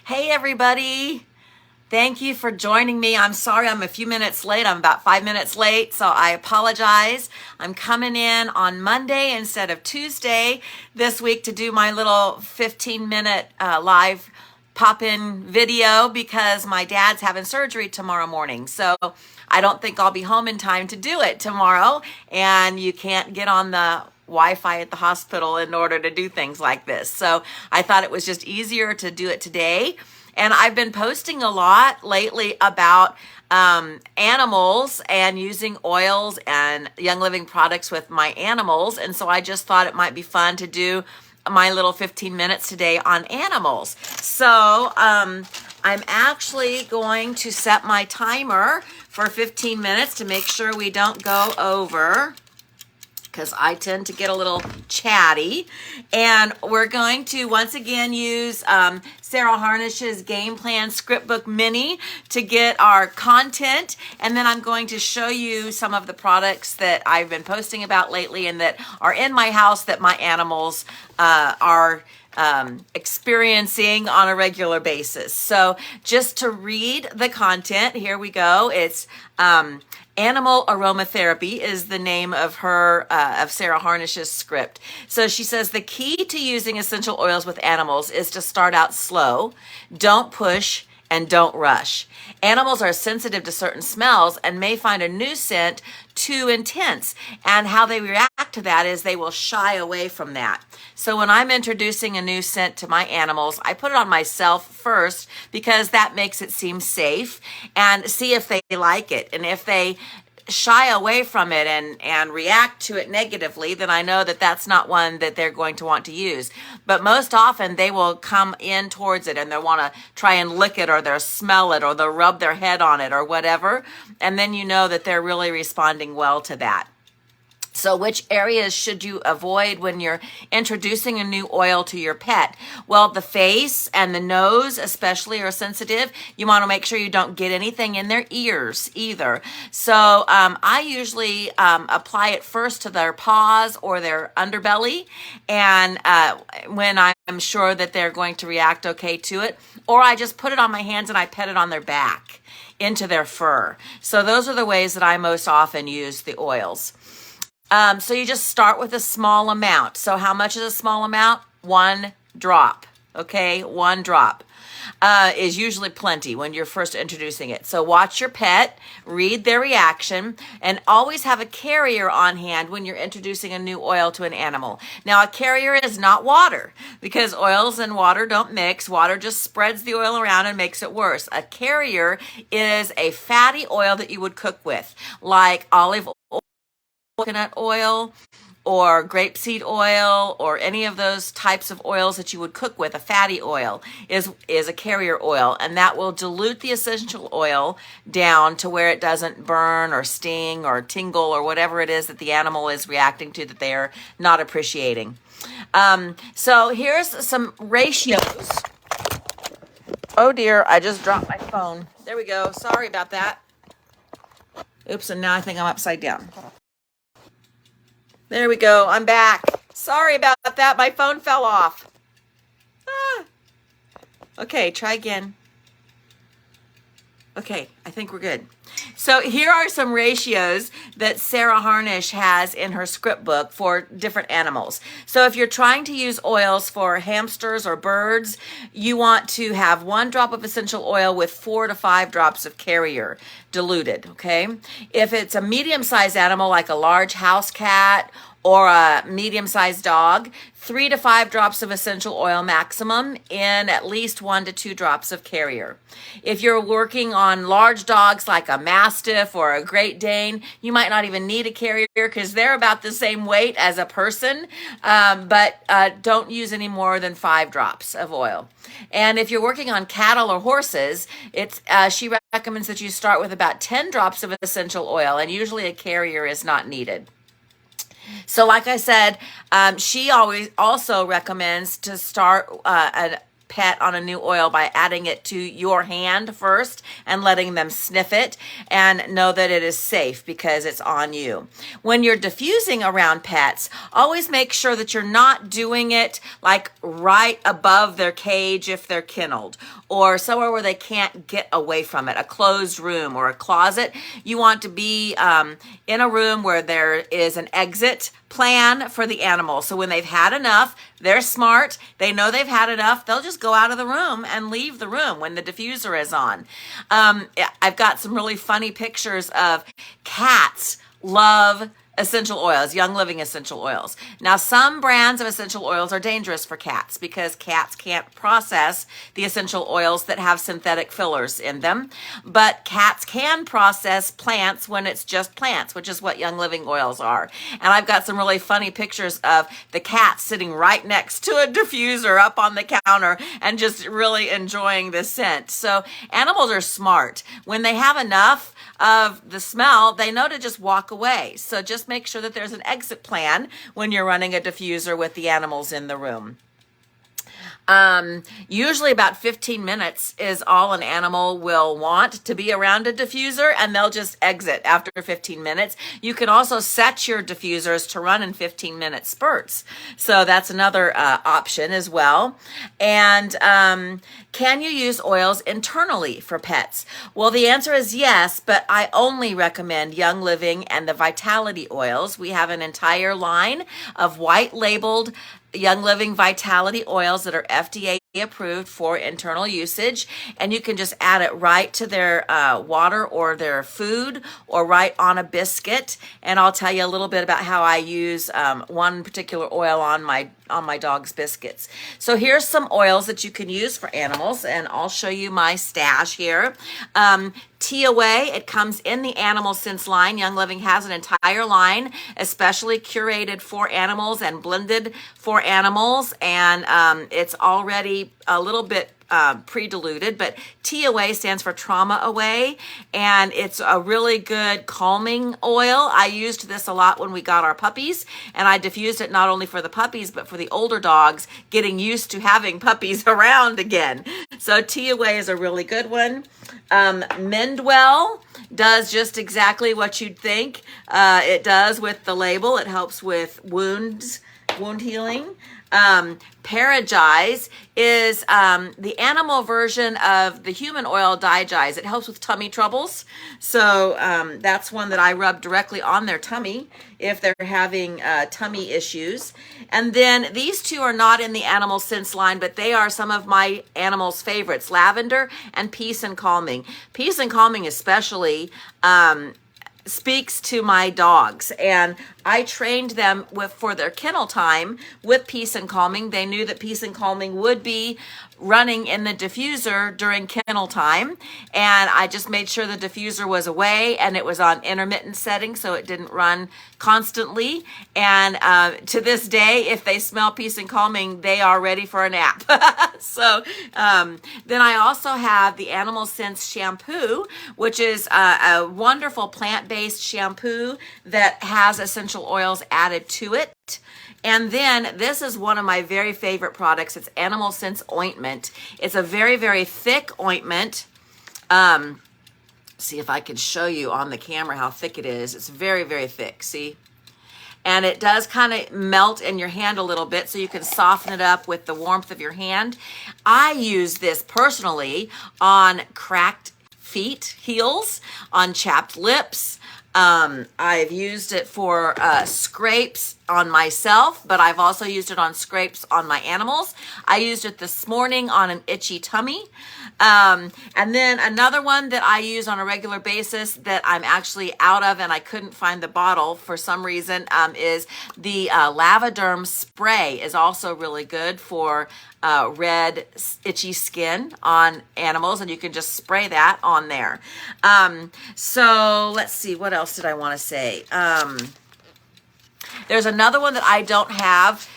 Hey, everybody. Thank you for joining me. I'm sorry I'm a few minutes late. I'm about 5 minutes late, so I apologize. I'm coming in on Monday instead of Tuesday this week to do my little 15-minute live pop-in video because my dad's having surgery tomorrow morning. So I don't think I'll be home in time to do it tomorrow, and you can't get on the Wi-Fi at the hospital in order to do things like this. So I thought it was just easier to do it today. And I've been posting a lot lately about animals and using oils and Young Living products with my animals. And so I just thought it might be fun to do my little 15 minutes today on animals. So I'm actually going to set my timer for 15 minutes to make sure we don't go over, because I tend to get a little chatty. And we're going to once again use Sarah Harnish's Game Plan Script Book Mini to get our content. And then I'm going to show you some of the products that I've been posting about lately and that are in my house that my animals are experiencing on a regular basis. So just to read the content, here we go. It's Animal Aromatherapy is the name of her, of Sarah Harnish's script. So she says the key to using essential oils with animals is to start out slow, don't push, and don't rush. Animals are sensitive to certain smells and may find a new scent too intense. And how they react to that is they will shy away from that. So when I'm introducing a new scent to my animals, I put it on myself first because that makes it seem safe, and see if they like it. And if they shy away from it and react to it negatively, then I know that that's not one that they're going to want to use. But most often they will come in towards it and they'll want to try and lick it, or they'll smell it, or they'll rub their head on it, or whatever. And then you know that they're really responding well to that. So which areas should you avoid when you're introducing a new oil to your pet? Well, the face and the nose especially are sensitive. You want to make sure you don't get anything in their ears either. So I usually apply it first to their paws or their underbelly, and when I'm sure that they're going to react okay to it, or I just put it on my hands and I pet it on their back into their fur. So those are the ways that I most often use the oils. So you just start with a small amount. So how much is a small amount? 1 drop. Okay, 1 drop is usually plenty when you're first introducing it. So watch your pet, read their reaction, and always have a carrier on hand when you're introducing a new oil to an animal. Now, a carrier is not water, because oils and water don't mix. Water just spreads the oil around and makes it worse. A carrier is a fatty oil that you would cook with, like olive oil, coconut oil, or grapeseed oil, or any of those types of oils that you would cook with. A fatty oil is a carrier oil, and that will dilute the essential oil down to where it doesn't burn or sting or tingle or whatever it is that the animal is reacting to that they are not appreciating. So here's some ratios. Oh dear, I just dropped my phone. There we go. Sorry about that. Oops, and now I think I'm upside down. There we go. I'm back. Sorry about that. My phone fell off. Okay, try again. Okay, I think we're good. So here are some ratios that Sarah Harnish has in her script book for different animals. So if you're trying to use oils for hamsters or birds, you want to have 1 drop of essential oil with 4 to 5 drops of carrier diluted, okay? If it's a medium-sized animal like a large house cat or a medium-sized dog, 3 to 5 drops of essential oil maximum in at least 1 to 2 drops of carrier. If you're working on large dogs like a Mastiff or a Great Dane, you might not even need a carrier because they're about the same weight as a person, but don't use any more than 5 drops of oil. And if you're working on cattle or horses, she recommends that you start with about 10 drops of essential oil, and usually a carrier is not needed. So like I said, she always also recommends to start pet on a new oil by adding it to your hand first and letting them sniff it and know that it is safe because it's on you. When you're diffusing around pets, always make sure that you're not doing it like right above their cage if they're kenneled, or somewhere where they can't get away from it, a closed room or a closet. You want to be in a room where there is an exit plan for the animal. So when they've had enough, they're smart, they know they've had enough, they'll just go out of the room and leave the room when the diffuser is on. I've got some really funny pictures of cats love essential oils, Young Living essential oils. Now, some brands of essential oils are dangerous for cats because cats can't process the essential oils that have synthetic fillers in them. But cats can process plants when it's just plants, which is what Young Living oils are. And I've got some really funny pictures of the cat sitting right next to a diffuser up on the counter and just really enjoying the scent. So animals are smart. When they have enough of the smell, they know to just walk away. So just make sure that there's an exit plan when you're running a diffuser with the animals in the room. Usually about 15 minutes is all an animal will want to be around a diffuser, and they'll just exit after 15 minutes. You can also set your diffusers to run in 15-minute spurts. So that's another option as well. And can you use oils internally for pets? Well, the answer is yes, but I only recommend Young Living and the Vitality oils. We have an entire line of white labeled Young Living Vitality oils that are FDA approved for internal usage, and you can just add it right to their water or their food or right on a biscuit. And I'll tell you a little bit about how I use one particular oil on my dog's biscuits. So here's some oils that you can use for animals, and I'll show you my stash here. Tea Away, it comes in the Animal Sense line. Young Living has an entire line especially curated for animals and blended for animals, and it's already a little bit pre-diluted, but Tea Away stands for Trauma Away, and it's a really good calming oil. I used this a lot when we got our puppies, and I diffused it not only for the puppies, but for the older dogs getting used to having puppies around again. So Tea Away is a really good one. Mendwell does just exactly what you'd think it does with the label. It helps with wound healing. Paragize is the animal version of the human oil Digize. It helps with tummy troubles. So that's one that I rub directly on their tummy if they're having tummy issues. And then these two are not in the Animal Sense line, but they are some of my animals' favorites, Lavender and Peace and Calming. Peace and Calming especially speaks to my dogs, and I trained them for their kennel time with Peace and Calming. They knew that Peace and Calming would be running in the diffuser during kennel time, and I just made sure the diffuser was away and it was on intermittent setting so it didn't run constantly. And to this day, if they smell Peace and Calming, they are ready for a nap. So then I also have the Animal Sense shampoo, which is a wonderful plant-based shampoo that has essential oils added to it. And then this is one of my very favorite products. It's Animal Sense ointment. It's a very, very thick ointment. See if I can show you on the camera how thick it is. It's very, very thick, see? And it does kind of melt in your hand a little bit so you can soften it up with the warmth of your hand. I use this personally on cracked feet, heels, on chapped lips. I've used it for scrapes on myself, but I've also used it on scrapes on my animals. I used it this morning on an itchy tummy. And then another one that I use on a regular basis that I'm actually out of and I couldn't find the bottle for some reason is the Lavaderm spray is also really good for red itchy skin on animals, and you can just spray that on there. So let's see, what else did I want to say? There's another one that I don't have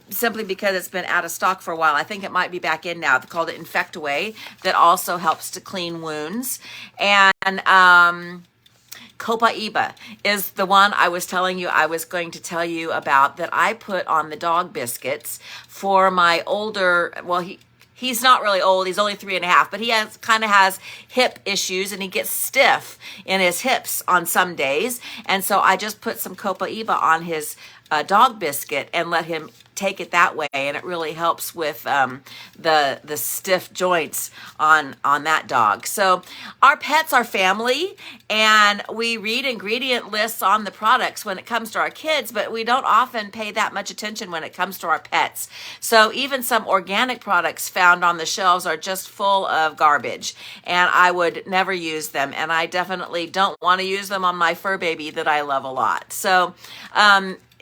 simply because it's been out of stock for a while. I think it might be back in now. They called it Infectaway, that also helps to clean wounds. And Copaiba is the one I was telling you I was going to tell you about that I put on the dog biscuits for my older, well, he's not really old. He's only 3.5, but he kind of has hip issues, and he gets stiff in his hips on some days. And so I just put some Copaiba on his dog biscuit and let him take it that way, and it really helps with the stiff joints on that dog. So our pets are family, and we read ingredient lists on the products when it comes to our kids, but we don't often pay that much attention when it comes to our pets. So even some organic products found on the shelves are just full of garbage, and I would never use them, and I definitely don't want to use them on my fur baby that I love a lot. So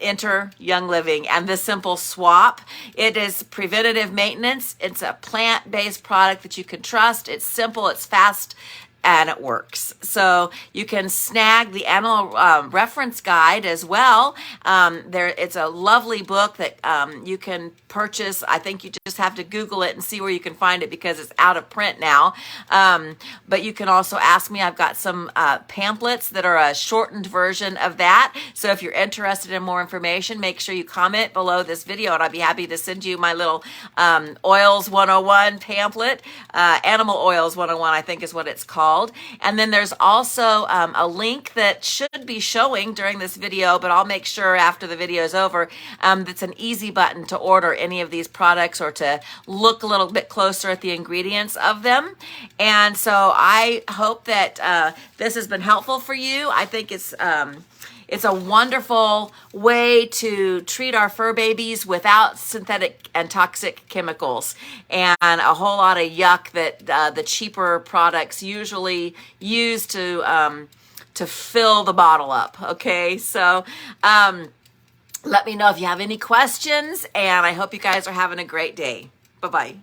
enter Young Living and the Simple Swap. It is preventative maintenance. It's a plant-based product that you can trust. It's simple, it's fast, and it works. So you can snag the animal reference guide as well. It's a lovely book that you can purchase. I think you just have to Google it and see where you can find it because it's out of print now. But you can also ask me. I've got some pamphlets that are a shortened version of that. So if you're interested in more information, make sure you comment below this video, and I'd be happy to send you my little Oils 101 pamphlet. Animal Oils 101, I think is what it's called. And then there's also a link that should be showing during this video, but I'll make sure after the video is over, that's an easy button to order any of these products or to look a little bit closer at the ingredients of them. And so I hope that this has been helpful for you. I think it's a wonderful way to treat our fur babies without synthetic and toxic chemicals and a whole lot of yuck that the cheaper products usually use to fill the bottle up. Okay, so let me know if you have any questions, and I hope you guys are having a great day. Bye-bye.